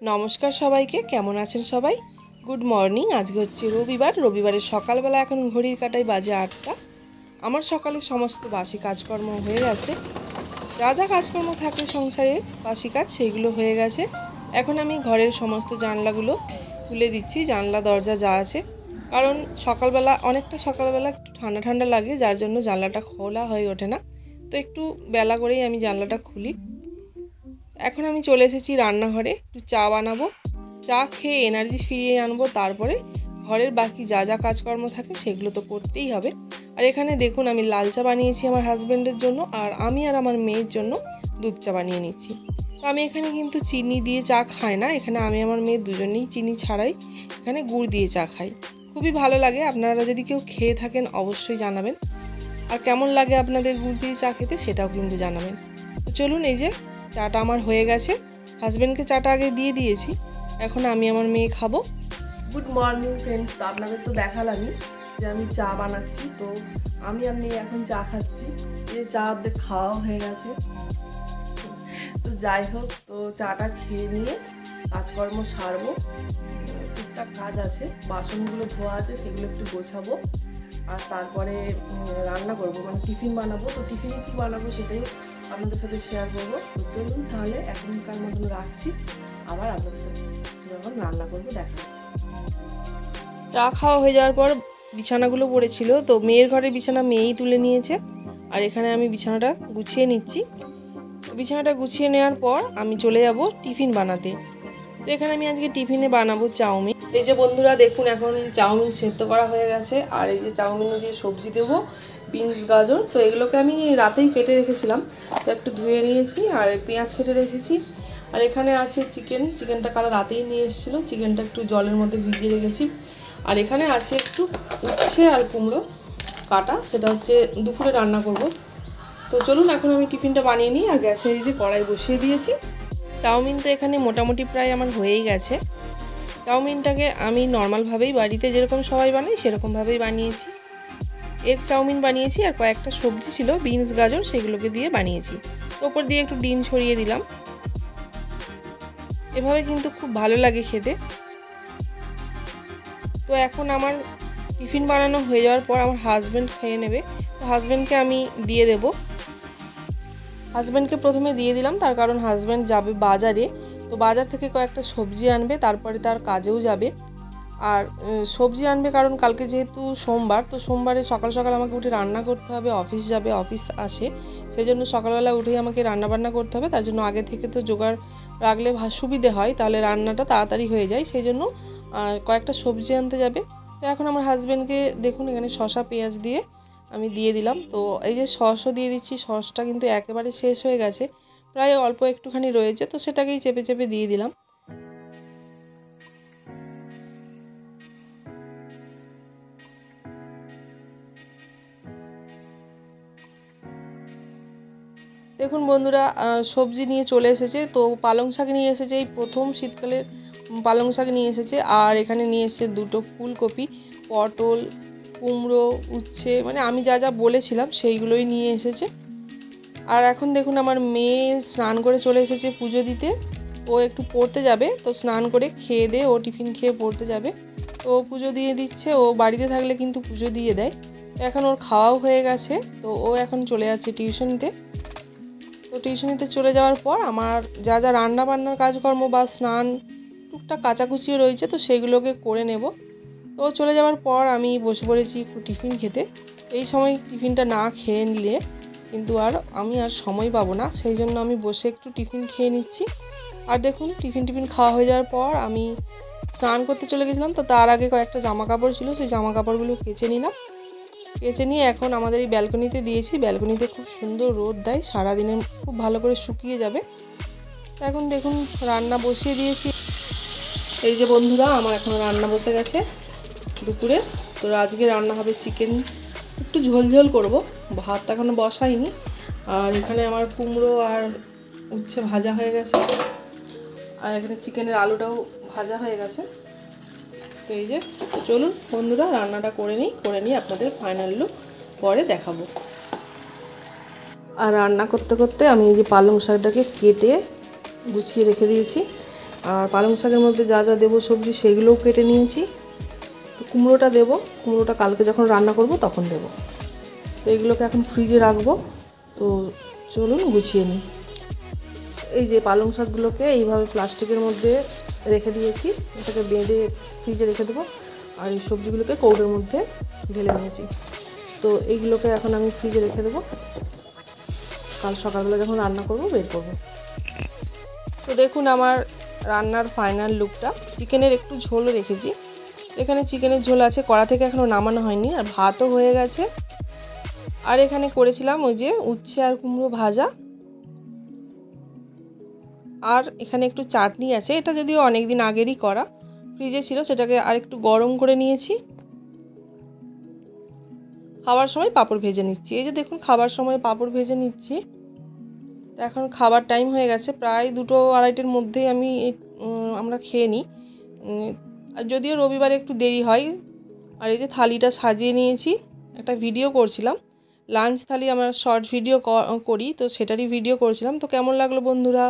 নমস্কার সবাইকে, কেমন আছেন সবাই? Good morning. আজকে হচ্ছে রবিবারের সকালবেলা। এখন ঘড়ির কাঁটায় বাজে 8টা। আমার সকালে সমস্ত বাসি কাজকর্ম হয়ে গেছে। যা যা কাজকর্ম থাকে সংসারে বাসি কাজ, সেগুলো হয়ে গেছে। এখন আমি ঘরের সমস্ত জানলাগুলো খুলে দিচ্ছি, জানলা দরজা যা আছে, কারণ অনেকটা সকালবেলা একটু ঠান্ডা ঠান্ডা লাগে, যার জন্য জানলাটা খোলা হয়ে ওঠে না। তো একটু বেলা করেই আমি জানলাটা খুলি। এখন আমি চলে এসেছি রান্নাঘরে, একটু চা বানাবো। চা খেয়ে এনার্জি ফিরিয়ে আনবো, তারপরে ঘরের বাকি যা যা কাজকর্ম থাকে সেগুলো তো করতেই হবে। আর এখানে দেখুন, আমি লাল চা বানিয়েছি আমার হাজব্যান্ডের জন্য, আর আমি আর আমার মেয়ের জন্য দুধ চা বানিয়ে নিচ্ছি। তো আমি এখানে কিন্তু চিনি দিয়ে চা খাই না, এখানে আমি আমার মেয়ে দুজনেই চিনি ছাড়াই এখানে গুড় দিয়ে চা খাই। খুবই ভালো লাগে। আপনারা যদি কেউ খেয়ে থাকেন অবশ্যই জানাবেন, আর কেমন লাগে আপনাদের গুড় দিয়ে চা খেতে সেটাও কিন্তু জানাবেন। তো চলুন, এই যে চাটা আমার হয়ে গেছে। হাজব্যান্ডকে চাটা আগে দিয়ে দিয়েছি, এখন আমি আমার মেয়ে খাবো। Good morning friends. তো আপনাদের তো দেখালামই যে আমি চা বানাচ্ছি। তো আমি আর মেয়ে এখন চা খাচ্ছি। এই চা অর্ধেক খাওয়া হয়ে গেছে। তো যাই হোক, তো চাটা খেয়ে নিয়ে কাজকর্ম সারবো। টুকটাক কাজ আছে, বাসনগুলো ধোয়া আছে, সেগুলো একটু গোছাবো। আর তারপরে রান্না করবো, মানে টিফিন বানাবো। তো টিফিনে কী বানাবো সেটাই আপনাদের সাথে শেয়ার করবো। তো চলুন তাহলে এখনকার মতন রাখছি, আবার আপনাদের সাথে যখন রান্না করবো দেখা যাচ্ছে। চা খাওয়া হয়ে যাওয়ার পর বিছানাগুলো পড়েছিল, তো মেয়ের ঘরের বিছানা মেয়েই তুলে নিয়েছে, আর এখানে আমি বিছানাটা গুছিয়ে নিচ্ছি। বিছানাটা গুছিয়ে নেওয়ার পর আমি চলে যাব টিফিন বানাতে। তো এখানে আমি আজকে টিফিনে বানাবো চাউমিন। এই যে বন্ধুরা দেখুন, এখন চাউমিন সেদ্ধ করা হয়ে গেছে, আর এই যে চাউমিনে দিয়ে সবজি দেবো, বিনস গাজর। তো এগুলোকে আমি রাতেই কেটে রেখেছিলাম, তো একটু ধুয়ে নিয়েছি, আর পেঁয়াজ কেটে রেখেছি। আর এখানে আছে চিকেনটা কাল রাতেই নিয়ে এসেছিলো, চিকেনটা একটু জলের মধ্যে ভিজিয়ে রেখেছি। আর এখানে আছে একটু উচ্ছে আর কুমড়ো কাটা, সেটা হচ্ছে দুপুরে রান্না করব। তো চলুন এখন আমি টিফিনটা বানিয়ে নিই। আর গ্যাসে এই যে কড়াই বসিয়ে দিয়েছি। চাউমিন তো এখানে মোটামুটি প্রায় আমার হয়েই গেছে। চাউমিনটাকে আমি নর্মালভাবেই বাড়িতে যেরকম সবাই বানাই সেরকমভাবেই বানিয়েছি। এগ চাউমিন বানিয়েছি, আর কয়েকটা সবজি ছিল বিনস গাজর, সেগুলোকে দিয়ে বানিয়েছি। তো ওপর দিয়ে একটু ডিম ছড়িয়ে দিলাম। এভাবে কিন্তু খুব ভালো লাগে খেতে। তো এখন আমার টিফিন বানানো হয়ে যাওয়ার পর আমার হাজব্যান্ড খেয়ে নেবে। তো হাজব্যান্ডকে আমি দিয়ে দেব। হাজব্যান্ডকে প্রথমে দিয়ে দিলাম, তার কারণ হাজব্যান্ড যাবে বাজারে। তো বাজার থেকে কয়েকটা সবজি আনবে, তারপরে তার কাজেও যাবে। আর সবজি আনবে কারণ কালকে যেহেতু সোমবার, তো সোমবারে সকাল সকাল আমাকে উঠে রান্না করতে হবে, অফিস যাবে, অফিস আসে, সেই জন্য সকালবেলা উঠেই আমাকে রান্নাবান্না করতে হবে। তার জন্য আগে থেকে তো জোগাড় রাখলে সুবিধে হয়, তাহলে রান্নাটা তাড়াতাড়ি হয়ে যায়। সেই জন্য কয়েকটা সবজি আনতে যাবে। তো এখন আমার হাজব্যান্ডকে দেখুন এখানে শসা পেঁয়াজ দিয়ে আমি দিয়ে দিলাম। তো এই যে সসও দিয়ে দিচ্ছি, সসটা কিন্তু একেবারে শেষ হয়ে গেছে, প্রায় অল্প একটুখানি রয়েছে, তো সেটাকেই চেপে চেপে দিয়ে দিলাম। দেখুন বন্ধুরা, সবজি নিয়ে চলে এসেছে। তো পালং শাক নিয়ে এসেছে, এই প্রথম শীতকালের পালং শাক নিয়ে এসেছে। আর এখানে নিয়ে এসেছে দুটো ফুলকপি, পটল, কুমড়ো, উচ্ছে, মানে আমি যা যা বলেছিলাম সেইগুলোই নিয়ে এসেছে। আর এখন দেখুন আমার মেয়ে স্নান করে চলে এসেছে পুজো দিতে। ও একটু পড়তে যাবে, তো স্নান করে খেয়ে দিয়ে ও টিফিন খেয়ে পড়তে যাবে। তো পুজো দিয়ে দিচ্ছে, ও বাড়িতে থাকলে কিন্তু পুজো দিয়ে দেয়। তো এখন ওর খাওয়াও হয়ে গেছে, তো ও এখন চলে যাচ্ছে টিউশনিতে। তো টিউশনিতে চলে যাওয়ার পর আমার যা যা রান্না বান্নার কাজকর্ম বা স্নান টুকটাক কাচাকুচিও রয়েছে, তো সেইগুলোকে করে নেব। তো চলে যাওয়ার পর আমি বসে পড়েছি একটু টিফিন খেতে। এই সময় টিফিনটা না খেয়ে নিলে কিন্তু আমি আর সময় পাবো না, সেই জন্য আমি বসে একটু টিফিন খেয়ে নিচ্ছি। আর দেখুন টিফিন খাওয়া হয়ে যাওয়ার পর আমি স্নান করতে চলে গেছিলাম। তো তার আগে কয়েকটা জামা কাপড় ছিল, সেই জামা কাপড়গুলো কেচে নিলাম। কেচে নিয়ে এখন আমাদের এই ব্যালকনিতে দিয়েছি। ব্যালকনিতে খুব সুন্দর রোদ দেয়, সারাদিনে খুব ভালো করে শুকিয়ে যাবে। তো এখন দেখুন রান্না বসিয়ে দিয়েছি। এই যে বন্ধুরা, আমার এখন রান্না বসে গেছে দুপুরে। তো আজকে রান্না হবে চিকেন, একটু ঝোল ঝোল করবো, ভাত এখনো বসাইনি। আর এখানে আমার কুমড়ো আর উচ্ছে ভাজা হয়ে গেছে, আর এখানে চিকেনের আলুটাও ভাজা হয়ে গেছে। তো এই যে, চলুন বন্ধুরা রান্নাটা করে নিই আপনাদের ফাইনাল লুক পরে দেখাবো। আর রান্না করতে করতে আমি এই যে পালং শাকটাকে কেটে গুছিয়ে রেখে দিয়েছি। আর পালং শাকের মধ্যে যা যা দেবো সবজি সেগুলোও কেটে নিয়েছি। তো কুমড়োটা দেবো, কুমড়োটা কালকে যখন রান্না করব তখন দেব। তো এগুলোকে এখন ফ্রিজে রাখবো। তো চলুন গুছিয়ে নিই। এই যে পালং শাকগুলোকে এইভাবে প্লাস্টিকের মধ্যে রেখে দিয়েছি, এটাকে বেঁধে ফ্রিজে রেখে দেবো। আর এই সবজিগুলোকে কৌটোর মধ্যে ঢেলে নিয়েছি। তো এইগুলোকে এখন আমি ফ্রিজে রেখে দেবো, কাল সকালবেলা যখন রান্না করব বের করব। তো দেখুন আমার রান্নার ফাইনাল লুকটা। চিকেনের একটু ঝোল রেখেছি, এখানে চিকেনের ঝোল আছে, কড়া থেকে এখনও নামানো হয়নি। আর ভাতও হয়ে গেছে। আর এখানে করেছিলাম ওই যে উচ্ছে আর কুমড়ো ভাজা। আর এখানে একটু চাটনি আছে, এটা যদিও অনেক দিন আগেরই করা, ফ্রিজে ছিল, সেটাকে আর একটু গরম করে নিয়েছি। খাবার সময় পাঁপড় ভেজে নিচ্ছি। এই যে দেখুন খাবার সময় পাঁপড় ভেজে নিচ্ছি। তো এখন খাবার টাইম হয়ে গেছে, প্রায় 2-2:30-র মধ্যেই আমরা খেয়ে নিই। আর যদিও রবিবারে একটু দেরি হয়। আর এই যে থালিটা সাজিয়ে নিয়েছি, একটা ভিডিও করছিলাম, লাঞ্চ থালি, আমরা শর্ট ভিডিও করি, তো সেটারই ভিডিও করছিলাম। তো কেমন লাগলো বন্ধুরা?